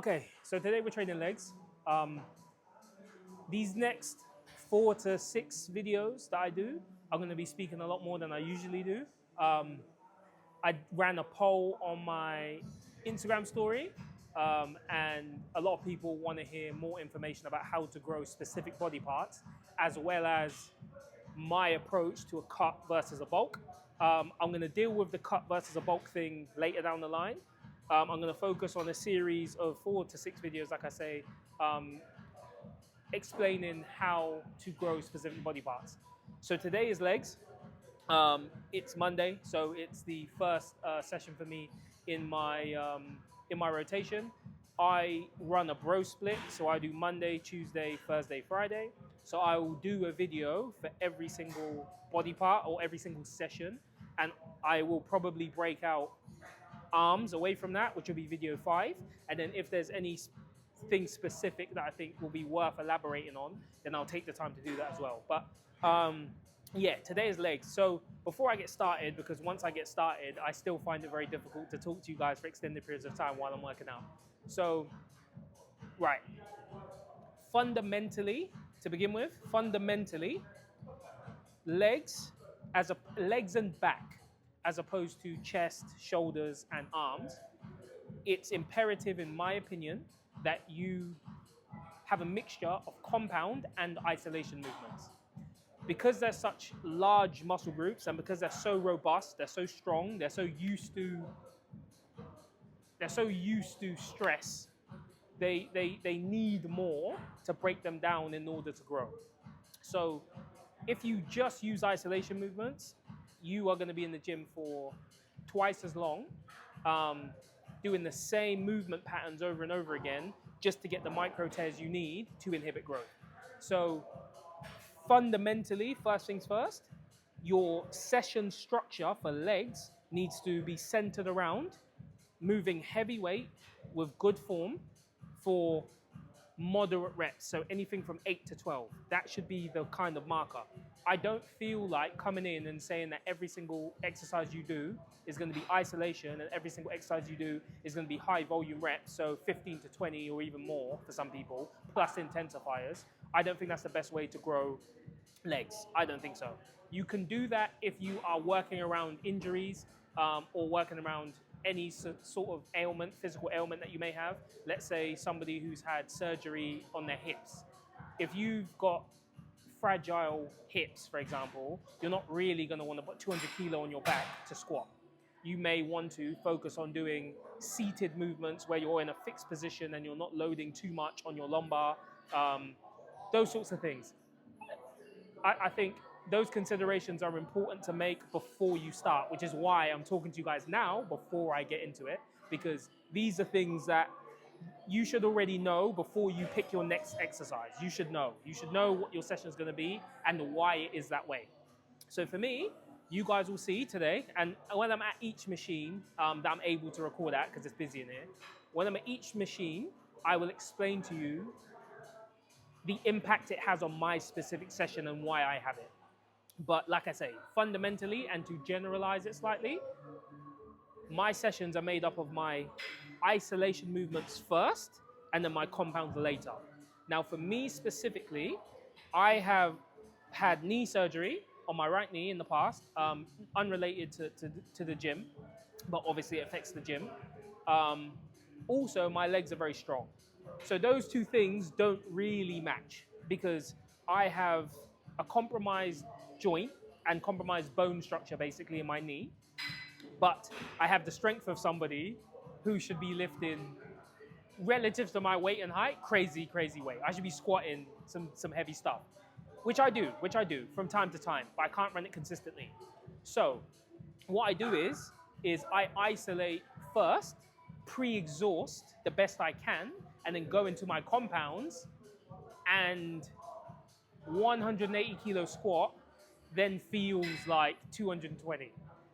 Okay, so today we're training legs. These next 4 to 6 videos that I do, I'm going to be speaking a lot more than I usually do. I ran a poll on my Instagram story, and a lot of people want to hear more information about how to grow specific body parts, as well as my approach to a cut versus a bulk. I'm going to deal with the cut versus a bulk thing later down the line. I'm going to focus on a series of 4 to 6 videos, like I say, explaining how to grow specific body parts. So today is legs. It's Monday, so it's the first session for me in my rotation. I run a bro split, so I do Monday, Tuesday, Thursday, Friday. So I will do a video for every single body part or every single session, and I will probably break out arms away from that, which will be video 5. And then if there's anything specific that I think will be worth elaborating on, then I'll take the time to do that as well. But yeah, today is legs. So before I get started, because once I get started, I still find it very difficult to talk to you guys for extended periods of time while I'm working out. So, right. Fundamentally, to begin with, legs legs and back, as opposed to chest, shoulders, and arms, it's imperative, in my opinion, that you have a mixture of compound and isolation movements. Because they're such large muscle groups and because they're so robust, they're so strong, they're so used to stress, they need more to break them down in order to grow. So if you just use isolation movements, you are going to be in the gym for twice as long, doing the same movement patterns over and over again just to get the micro tears you need to inhibit growth. So fundamentally, first things first, your session structure for legs needs to be centered around moving heavy weight with good form for moderate reps. So anything from 8 to 12. That should be the kind of marker. I don't feel like coming in and saying that every single exercise you do is going to be isolation and every single exercise you do is going to be high volume reps, so 15 to 20 or even more for some people, plus intensifiers. I don't think that's the best way to grow legs. I don't think so. You can do that if you are working around injuries or working around any sort of ailment, physical ailment that you may have. Let's say somebody who's had surgery on their hips. If you've got fragile hips, for example, you're not really going to want to put 200 kilo on your back to squat. You may want to focus on doing seated movements where you're in a fixed position and you're not loading too much on your lumbar, those sorts of things. I think those considerations are important to make before you start, which is why I'm talking to you guys now before I get into it, because these are things that you should already know before you pick your next exercise. You should know. You should know what your session is going to be and why it is that way. So for me, you guys will see today, and when I'm at each machine that I'm able to record at, because it's busy in here, when I'm at each machine, I will explain to you the impact it has on my specific session and why I have it. But like I say, fundamentally, and to generalize it slightly, my sessions are made up of my isolation movements first and then my compounds later. Now, for me specifically, I have had knee surgery on my right knee in the past, unrelated to the gym, but obviously it affects the gym. Also, my legs are very strong. So those two things don't really match because I have a compromised joint and compromised bone structure basically in my knee, but I have the strength of somebody who should be lifting, relative to my weight and height, crazy weight. I should be squatting some heavy stuff, which I do from time to time, but I can't run it consistently. So what I do is I isolate first, pre-exhaust the best I can, and then go into my compounds, and 180 kilo squat then feels like 220.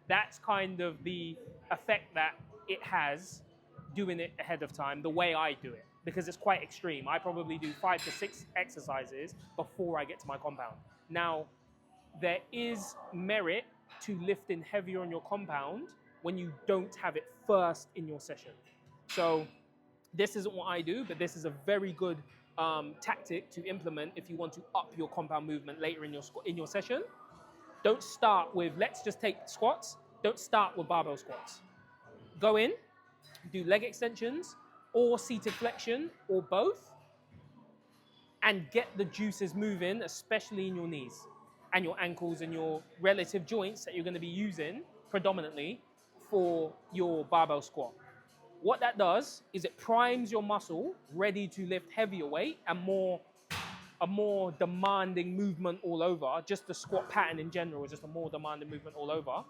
That's kind of the effect that it has doing it ahead of time, the way I do it, because it's quite extreme. I probably do 5 to 6 exercises before I get to my compound. Now, there is merit to lifting heavier on your compound when you don't have it first in your session. So This isn't what I do, but this is a very good tactic to implement if you want to up your compound movement later in your session. Don't start with, let's just take squats. Don't start with barbell squats. Go in, do leg extensions or seated flexion or both, and get the juices moving, especially in your knees and your ankles and your relative joints that you're going to be using predominantly for your barbell squat. What that does is it primes your muscle ready to lift heavier weight and a more demanding movement all over. Just the squat pattern in general is just a more demanding movement all over.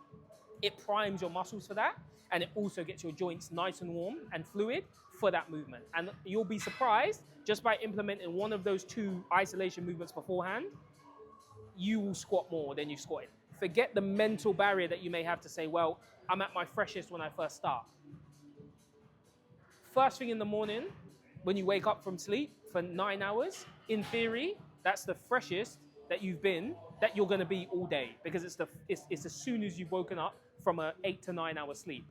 It primes your muscles for that, and it also gets your joints nice and warm and fluid for that movement. And you'll be surprised, just by implementing one of those 2 isolation movements beforehand, you will squat more than you squatted. Forget the mental barrier that you may have to say, well, I'm at my freshest when I first start. First thing in the morning, when you wake up from sleep for 9 hours, in theory, that's the freshest that you've been, that you're going to be all day, because it's as soon as you've woken up from a 8 to 9 hour sleep.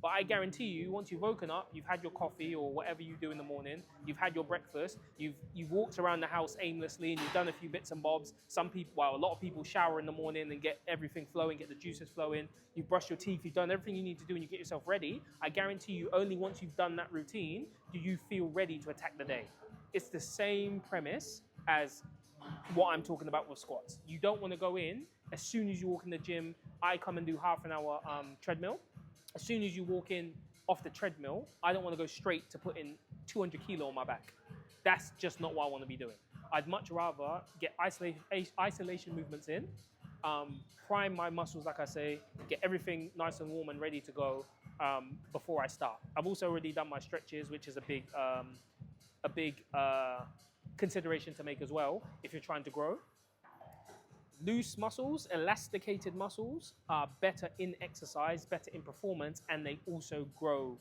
But I guarantee you, once you've woken up, you've had your coffee or whatever you do in the morning, you've had your breakfast, you've walked around the house aimlessly, and you've done a few bits and bobs. Some people, well, a lot of people shower in the morning and get everything flowing, get the juices flowing. You've brushed your teeth, you've done everything you need to do, and you get yourself ready. I guarantee you, only once you've done that routine do you feel ready to attack the day. It's the same premise as what I'm talking about with squats. You don't want to go in as soon as you walk in the gym. I come and do half an hour treadmill. As soon as you walk in off the treadmill, I don't want to go straight to put in 200 kilo on my back. That's just not what I want to be doing. I'd much rather get isolation movements in, prime my muscles, like I say, get everything nice and warm and ready to go before I start. I've also already done my stretches, which is a big consideration to make as well if you're trying to grow. Loose muscles, elasticated muscles are better in exercise, better in performance, and they also grow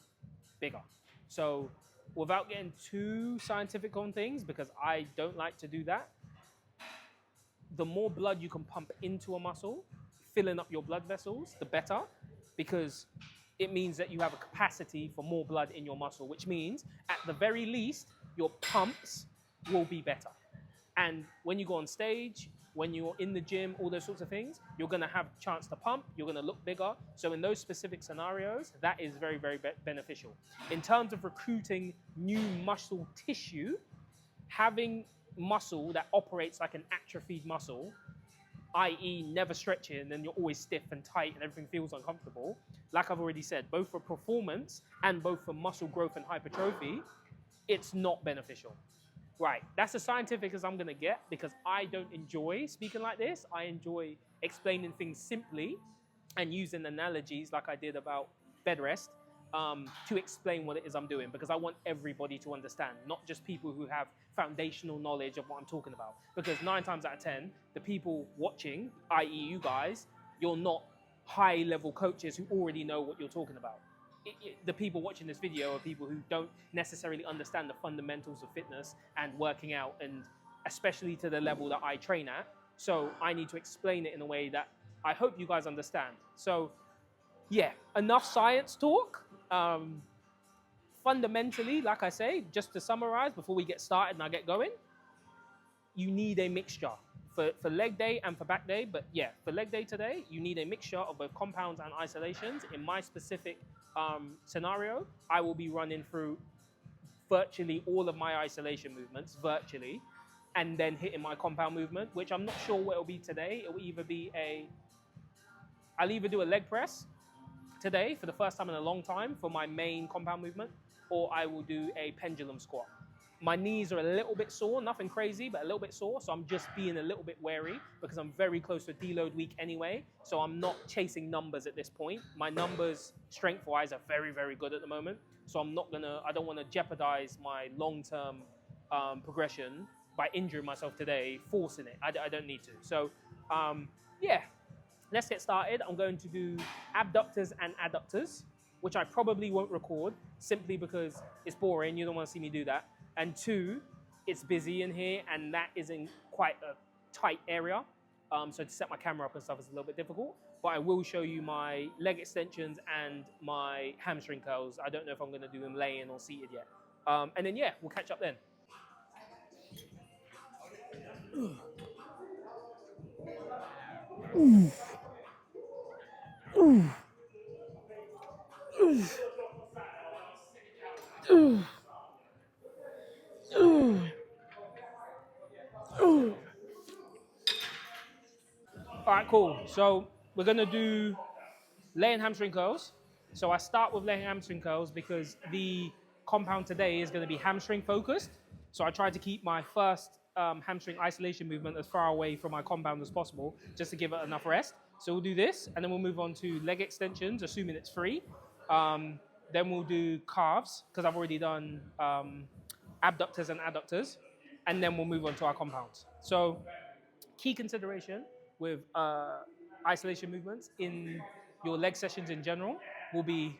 bigger. So without getting too scientific on things, because I don't like to do that, the more blood you can pump into a muscle, filling up your blood vessels, the better, because it means that you have a capacity for more blood in your muscle, which means at the very least, your pumps will be better. And when you go on stage, when you're in the gym, all those sorts of things, you're going to have a chance to pump, you're going to look bigger. So in those specific scenarios, that is very, very beneficial. In terms of recruiting new muscle tissue, having muscle that operates like an atrophied muscle, i.e. never stretching, and you're always stiff and tight and everything feels uncomfortable, like I've already said, both for performance and both for muscle growth and hypertrophy, it's not beneficial. Right, that's as scientific as I'm gonna get, because I don't enjoy speaking like this. I enjoy explaining things simply and using analogies like I did about bed rest to explain what it is I'm doing, because I want everybody to understand, not just people who have foundational knowledge of what I'm talking about. Because 9 times out of 10, the people watching, i.e. you guys, you're not high-level coaches who already know what you're talking about. The people watching this video are people who don't necessarily understand the fundamentals of fitness and working out, and especially to the level that I train at. So I need to explain it in a way that I hope you guys understand. So yeah, enough science talk. Fundamentally, like I say, just to summarize before we get started and I get going, you need a mixture for leg day and for back day. But yeah, for leg day today, you need a mixture of both compounds and isolations. In my specific scenario, I will be running through virtually all of my isolation movements, virtually, and then hitting my compound movement, which I'm not sure what it'll be today. It will either be I'll either do a leg press today for the first time in a long time for my main compound movement, or I will do a pendulum squat. My knees are a little bit sore, nothing crazy, but a little bit sore. So I'm just being a little bit wary because I'm very close to deload week anyway. So I'm not chasing numbers at this point. My numbers, strength-wise, are very, very good at the moment. So I don't want to jeopardize my long-term progression by injuring myself today, forcing it. I don't need to. So yeah, let's get started. I'm going to do abductors and adductors, which I probably won't record simply because it's boring. You don't want to see me do that. And 2, it's busy in here, and that is in quite a tight area. So to set my camera up and stuff is a little bit difficult. But I will show you my leg extensions and my hamstring curls. I don't know if I'm going to do them laying or seated yet. And then, yeah, we'll catch up then. All right, cool. So we're going to do laying hamstring curls. So I start with laying hamstring curls because the compound today is going to be hamstring focused. So I try to keep my first hamstring isolation movement as far away from my compound as possible, just to give it enough rest. So we'll do this, and then we'll move on to leg extensions, assuming it's free. Then we'll do calves, because I've already done abductors and adductors. And then we'll move on to our compounds. So key consideration with isolation movements in your leg sessions in general will be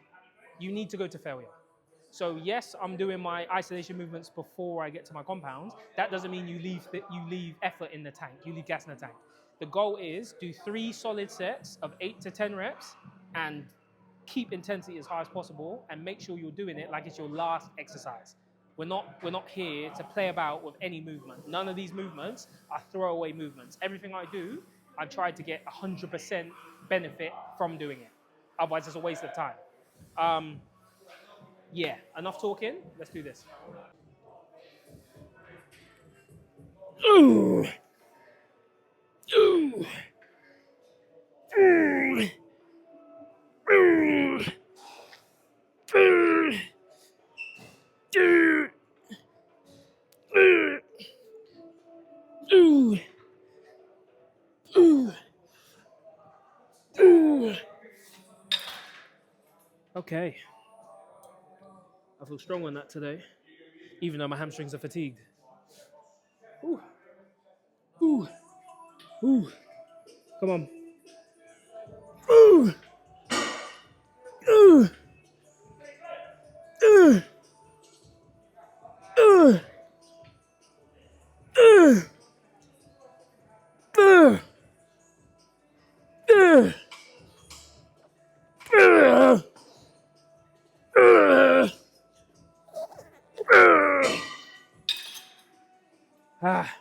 you need to go to failure. So yes, I'm doing my isolation movements before I get to my compounds. That doesn't mean you leave effort in the tank. You leave gas in the tank. The goal is do 3 solid sets of 8 to 10 reps and keep intensity as high as possible and make sure you're doing it like it's your last exercise. We're not here to play about with any movement. None of these movements are throwaway movements. Everything I do, I try to get 100% benefit from doing it. Otherwise, it's a waste of time. Um, yeah, enough talking. Let's do this. Ooh. Ooh. Ooh. Ooh. Ooh. Ooh. Ooh. Ooh. Ooh. Ooh. Okay. I feel strong on that today, even though my hamstrings are fatigued. Ooh. Ooh. Ooh. Come on. Ooh. Ooh. Ooh. Ooh. Ooh. Ooh. Ooh. Ooh. Ooh. Ooh. Ah.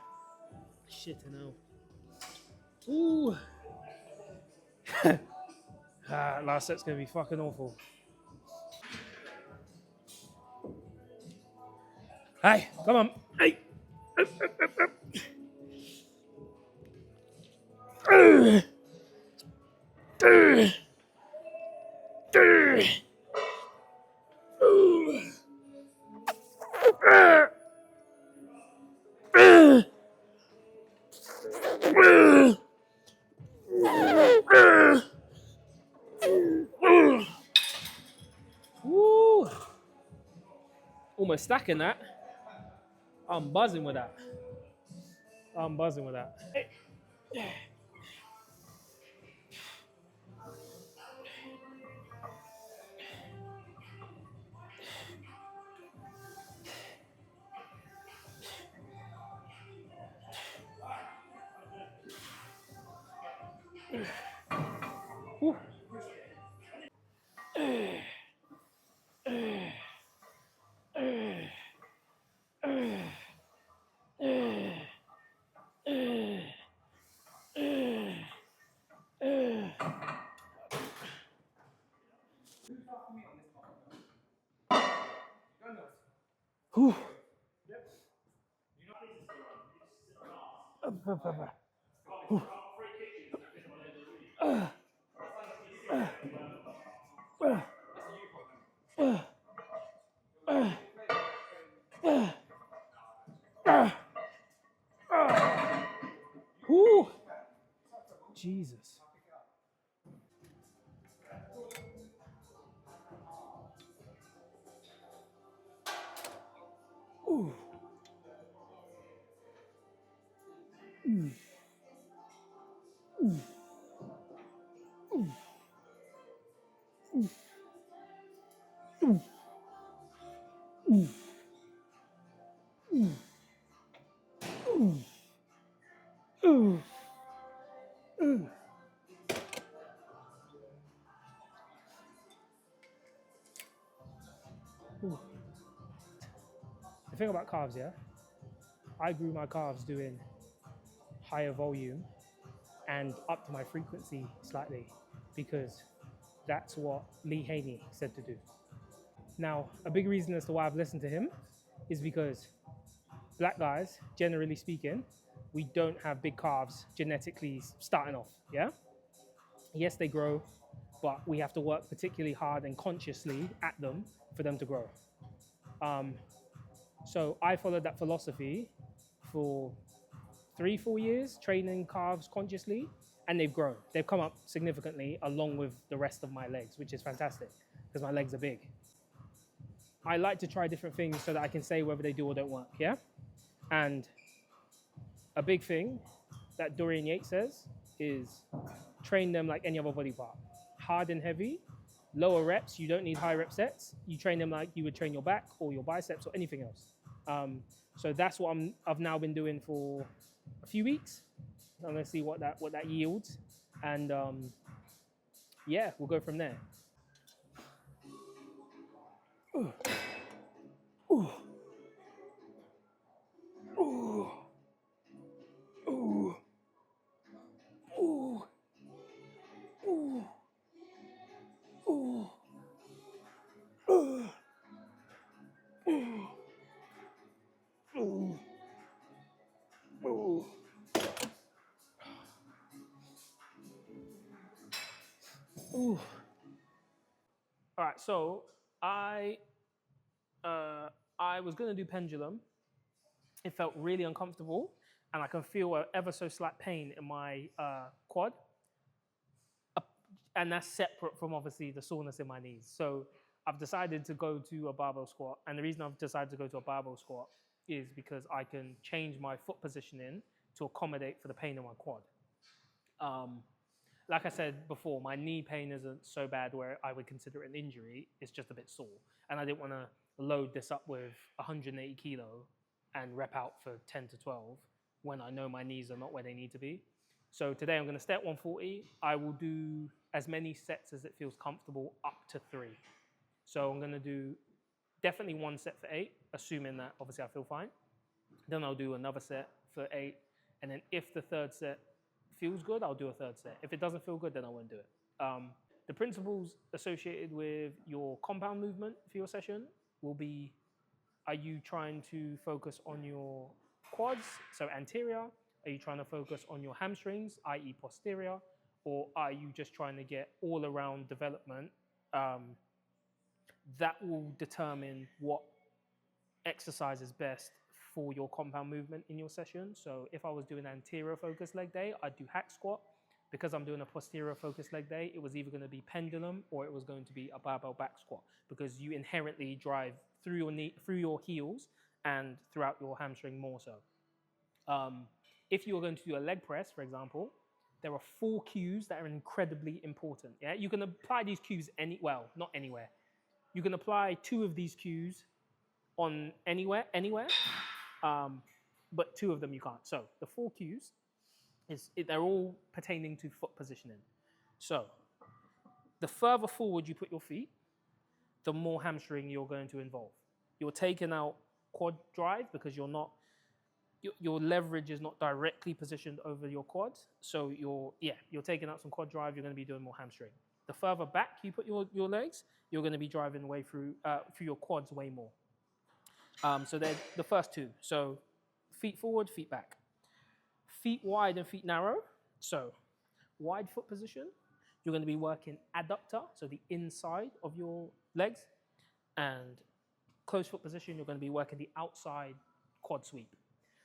Shit, I know. Ooh. Last set's gonna be fucking awful. Hey, come on. Hey. Ooh. Ooh. Ooh. Ooh. Ooh. Ooh. Woo! Almost stacking that. I'm buzzing with that. I'm buzzing with that. Woo. Whew. Whew. Jesus. Ooh. Ooh. Ooh. Ooh. thing about calves, yeah, I grew my calves doing higher volume and up to my frequency slightly because that's what Lee Haney said to do. Now, a big reason as to why I've listened to him is because black guys, generally speaking, we don't have big calves genetically starting off, yeah? Yes, they grow, but we have to work particularly hard and consciously at them for them to grow. So I followed that philosophy for 3-4 years, training calves consciously, and they've grown. They've come up significantly along with the rest of my legs, which is fantastic because my legs are big. I like to try different things so that I can say whether they do or don't work, yeah? And a big thing that Dorian Yates says is train them like any other body part. Hard and heavy, lower reps, you don't need high rep sets. You train them like you would train your back or your biceps or anything else. So that's what I've now been doing for a few weeks. I'm gonna see what that yields. And yeah, we'll go from there. Ooh. Ooh. Ooh. Ooh. Ooh. Ooh. Ooh. Ooh. Ooh. Ooh. Ooh. All right, so I was gonna do pendulum. It felt really uncomfortable, and I can feel a ever so slight pain in my quad, and that's separate from obviously the soreness in my knees. So I've decided to go to a barbell squat, and the reason I've decided to go to a barbell squat is because I can change my foot positioning to accommodate for the pain in my quad. Like I said before, my knee pain isn't so bad where I would consider it an injury. It's just a bit sore. And I didn't want to load this up with 180 kilo and rep out for 10 to 12 when I know my knees are not where they need to be. So today I'm going to stay at 140. I will do as many sets as it feels comfortable up to 3. So I'm going to do definitely 1 set for 8, assuming that obviously I feel fine. Then I'll do another set for 8. And then if the third set feels good, I'll do a third set. If it doesn't feel good, then I won't do it. The principles associated with your compound movement for your session will be, are you trying to focus on your quads, so anterior? Are you trying to focus on your hamstrings, i.e. posterior? Or are you just trying to get all around development? That will determine what exercise is best for your compound movement in your session. So if I was doing an anterior focused leg day, I'd do hack squat. Because I'm doing a posterior focused leg day, it was either going to be pendulum or it was going to be a barbell back squat, because you inherently drive through your knee, through your heels and throughout your hamstring more so. If you are going to do a leg press, for example, there are 4 cues that are incredibly important. Yeah, you can apply these cues not anywhere. You can apply 2 of these cues on anywhere, but 2 of them you can't. So the 4 cues they're all pertaining to foot positioning. So the further forward you put your feet, the more hamstring you're going to involve. You're taking out quad drive because your leverage is not directly positioned over your quads. So you're taking out some quad drive, you're going to be doing more hamstring. The further back you put your legs, you're going to be driving way through your quads way more. So they're the first 2. So feet forward, feet back. Feet wide and feet narrow. So wide foot position, you're going to be working adductor, so the inside of your legs, and close foot position, you're going to be working the outside quad sweep.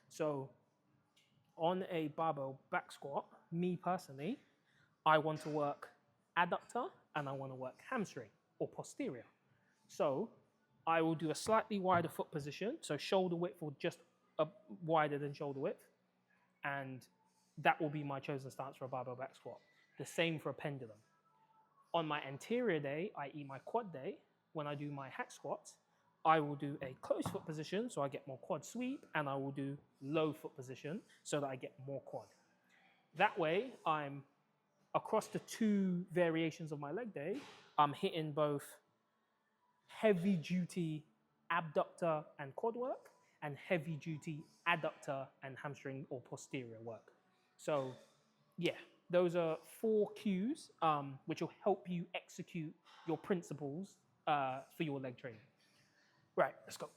So on a barbell back squat, me personally, I want to work adductor and I want to work hamstring or posterior. So I will do a slightly wider foot position, so shoulder width or just wider than shoulder width, and that will be my chosen stance for a barbell back squat. The same for a pendulum. On my anterior day, i.e. my quad day, when I do my hack squats, I will do a close foot position so I get more quad sweep, and I will do low foot position so that I get more quad. That way, I'm across the 2 variations of my leg day, I'm hitting both heavy duty abductor and quad work, and heavy duty adductor and hamstring or posterior work. So yeah, those are 4 cues which will help you execute your principles for your leg training. Right, let's go.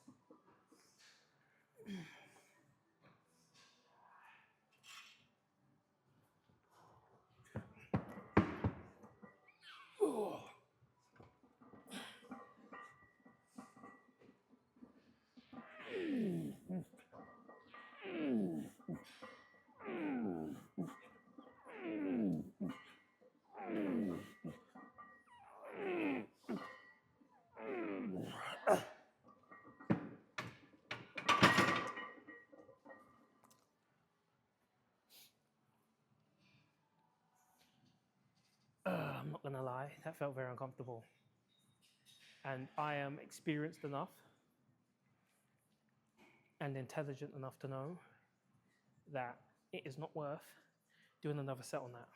I'm not gonna lie, that felt very uncomfortable. And I am experienced enough and intelligent enough to know that it is not worth doing another set on that.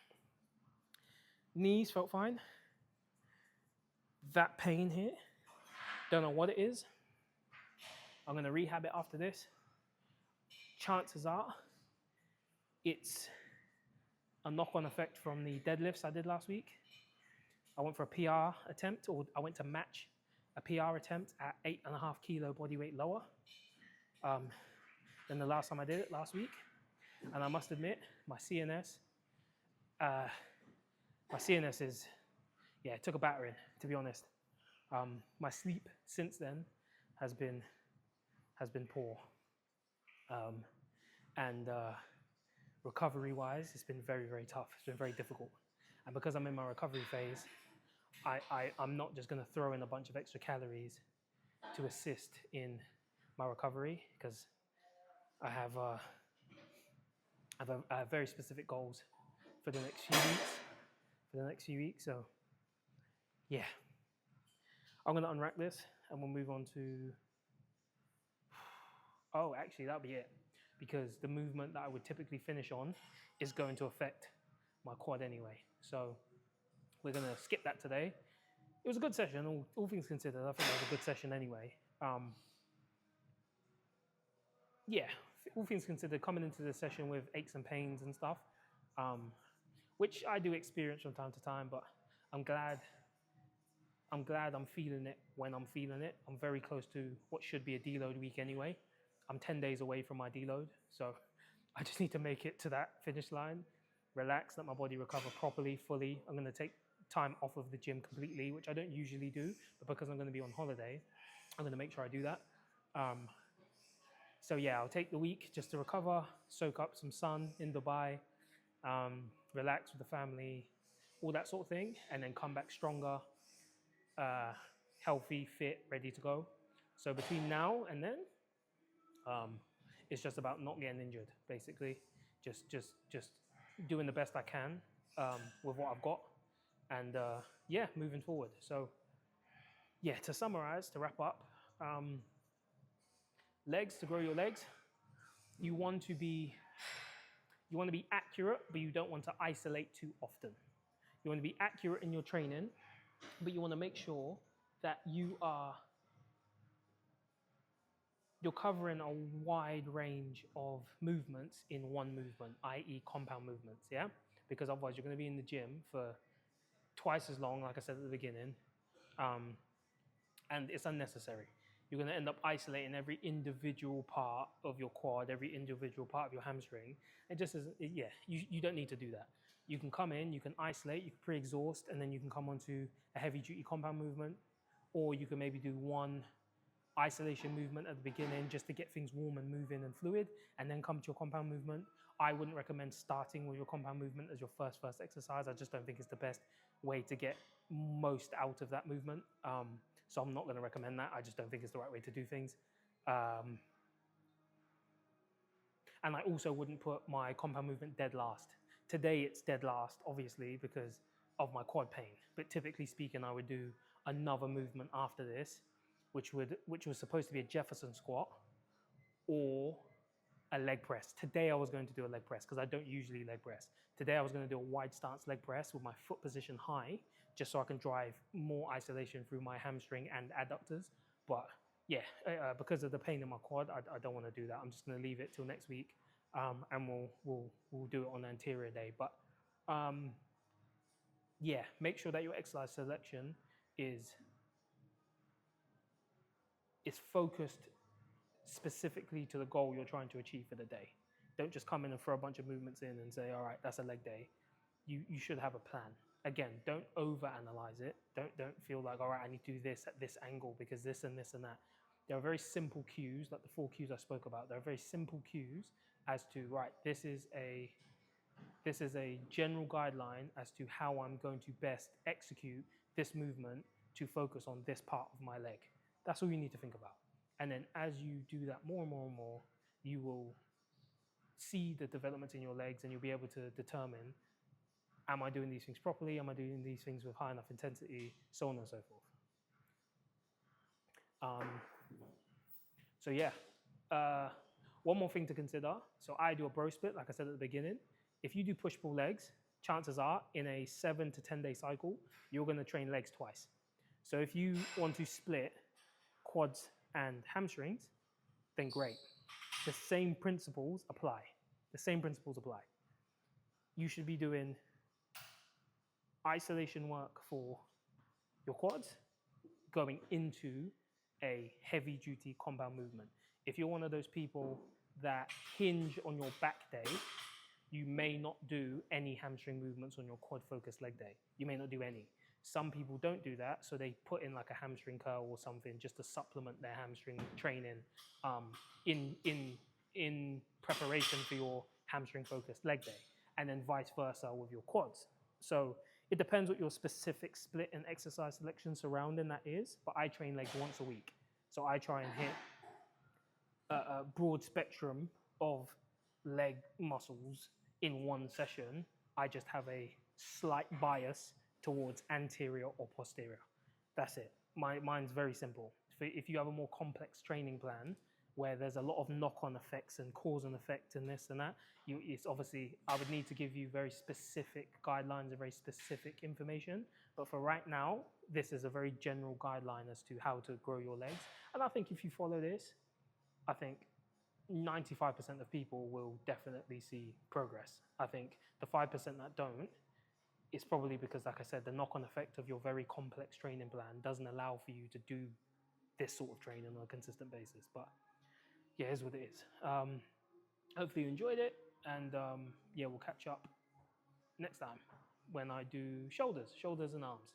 Knees felt fine. That pain here, don't know what it is. I'm gonna rehab it after this. Chances are it's a knock-on effect from the deadlifts I did last week. I went for a PR attempt, or I went to match a PR attempt at 8.5 kilo body weight lower than the last time I did it last week. And I must admit, my CNS is, yeah, it took a battering, to be honest. My sleep since then has been poor. And recovery-wise, it's been very, very tough. It's been very difficult. And because I'm in my recovery phase, I'm not just going to throw in a bunch of extra calories to assist in my recovery, because I have very specific goals for the next few weeks. So yeah, I'm going to unrack this and we'll move on to, oh, actually that'll be it, because the movement that I would typically finish on is going to affect my quad anyway. So we're going to skip that today. It was a good session, all things considered. I think it was a good session anyway. Yeah, all things considered, coming into the session with aches and pains and stuff, which I do experience from time to time, but I'm glad I'm feeling it when I'm feeling it. I'm very close to what should be a deload week anyway. I'm 10 days away from my deload, so I just need to make it to that finish line, relax, let my body recover properly, fully. I'm gonna take time off of the gym completely, which I don't usually do, but because I'm gonna be on holiday, I'm gonna make sure I do that. So yeah, I'll take the week just to recover, soak up some sun in Dubai, relax with the family, all that sort of thing, and then come back stronger, healthy, fit, ready to go. So between now and then, it's just about not getting injured, basically. Just doing the best I can with what I've got, and yeah, moving forward. So yeah, to summarize, to wrap up, legs, to grow your legs, you want to be accurate, but you don't want to isolate too often. You want to be accurate in your training, but you want to make sure that you're covering a wide range of movements in one movement, i.e. compound movements, yeah? Because otherwise you're going to be in the gym for twice as long, like I said at the beginning, and it's unnecessary. You're going to end up isolating every individual part of your quad, every individual part of your hamstring. It just isn't, yeah, you don't need to do that. You can come in, you can isolate, you can pre-exhaust, and then you can come onto a heavy duty compound movement, or you can maybe do one isolation movement at the beginning just to get things warm and moving and fluid, and then come to your compound movement. I wouldn't recommend starting with your compound movement as your first exercise. I just don't think it's the best way to get most out of that movement. So I'm not going to recommend that. I just don't think it's the right way to do things. And I also wouldn't put my compound movement dead last. Today it's dead last, obviously, because of my quad pain. But typically speaking, I would do another movement after this, which was supposed to be a Jefferson squat or a leg press. Today I was going to do a leg press because I don't usually leg press. Today I was going to do a wide stance leg press with my foot position high, just so I can drive more isolation through my hamstring and adductors. But yeah, because of the pain in my quad, I don't want to do that. I'm just going to leave it till next week, and we'll do it on the anterior day. But yeah, make sure that your exercise selection is focused specifically to the goal you're trying to achieve for the day. Don't just come in and throw a bunch of movements in and say, all right, that's a leg day. You should have a plan. Again, don't overanalyze it. Don't feel like, all right, I need to do this at this angle because this and this and that. There are very simple cues, like the 4 cues I spoke about. There are very simple cues as to, right, this is a general guideline as to how I'm going to best execute this movement to focus on this part of my leg. That's all you need to think about. And then as you do that more and more and more, you will see the development in your legs and you'll be able to determine, am I doing these things properly? Am I doing these things with high enough intensity? So on and so forth. So yeah, one more thing to consider. So I do a bro split, like I said at the beginning. If you do push-pull legs, chances are in a 7 to 10 day cycle, you're gonna train legs twice. So if you want to split quads and hamstrings, then great. The same principles apply. The same principles apply. You should be doing isolation work for your quads going into a heavy duty compound movement. If you're one of those people that hinge on your back day, you may not do any hamstring movements on your quad focused leg day. You may not do any. Some people don't do that, so they put in like a hamstring curl or something just to supplement their hamstring training in preparation for your hamstring focused leg day, and then vice versa with your quads. So it depends what your specific split and exercise selection surrounding that is, but I train legs once a week. So I try and hit a broad spectrum of leg muscles in one session. I just have a slight bias towards anterior or posterior. That's it. Mine's very simple. If you have a more complex training plan where there's a lot of knock-on effects and cause and effect and this and that, it's obviously, I would need to give you very specific guidelines and very specific information. But for right now, this is a very general guideline as to how to grow your legs. And I think if you follow this, I think 95% of people will definitely see progress. I think the 5% that don't, it's probably because, like I said, the knock-on effect of your very complex training plan doesn't allow for you to do this sort of training on a consistent basis. But yeah, here's what it is. Hopefully you enjoyed it, and yeah, we'll catch up next time when I do shoulders and arms.